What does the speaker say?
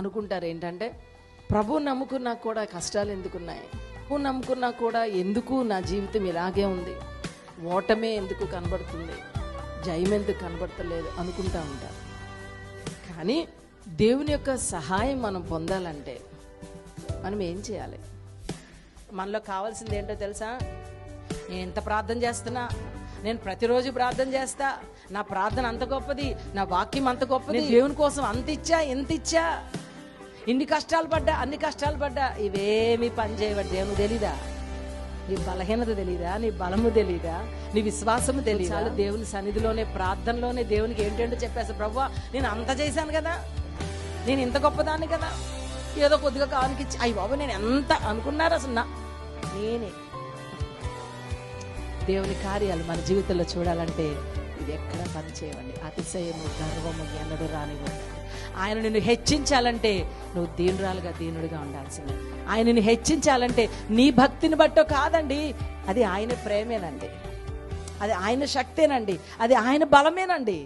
అనుకుంటారు ఏంటంటే, ప్రభు నమ్ముకున్నా కూడా కష్టాలు ఎందుకున్నాయి, ప్రభు నమ్ముకున్నా కూడా ఎందుకు నా జీవితం ఇలాగే ఉంది, ఓటమే ఎందుకు కనబడుతుంది, జయం ఎందుకు కనబడతలేదు అనుకుంటా ఉంటారు. కానీ దేవుని యొక్క సహాయం మనం పొందాలంటే మనం ఏం చేయాలి? మనలో కావాల్సింది ఏంటో తెలుసా? నేను ఎంత ప్రార్థన చేస్తున్నా, నేను ప్రతిరోజు ప్రార్థన చేస్తా, నా ప్రార్థన అంత గొప్పది, నా వాక్యం అంత గొప్పది, దేవుని కోసం అంత ఇచ్చా, ఎంత ఇచ్చా, ఇన్ని కష్టాలు పడ్డా, అన్ని కష్టాలు పడ్డా, ఇవేమి పని చేయబడి దేవునికి తెలీదా? నీ బలహీనత తెలీదా? నీ బలము తెలీదా? నీ విశ్వాసము తెలీదా? దేవుని సన్నిధిలోనే, ప్రార్థనలోనే దేవునికి ఏంటంటే చెప్పేస్తా, ప్రభువా నేను అంత చేశాను కదా, నేను ఇంత గొప్పదాన్ని కదా, ఏదో కొద్దిగా కావానికి ఇచ్చి, అయ్యి బాబు నేను ఎంత అనుకున్నారు అసలు నేనే. దేవుని కార్యాలు మన జీవితంలో చూడాలంటే ఇది ఎక్కడ పని చేయవండి. అతిశయము, గర్వము ఎన్నడూ రానివ్వండి. ఆయన నిన్ను హెచ్చించాలంటే నువ్వు దీనురాలుగా, దీనుడిగా ఉండాల్సిందే. ఆయన నిన్ను హెచ్చించాలంటే నీ భక్తిని బట్టో కాదండి, అది ఆయన ప్రేమేనండి, అది ఆయన శక్తేనండి, అది ఆయన బలమేనండి.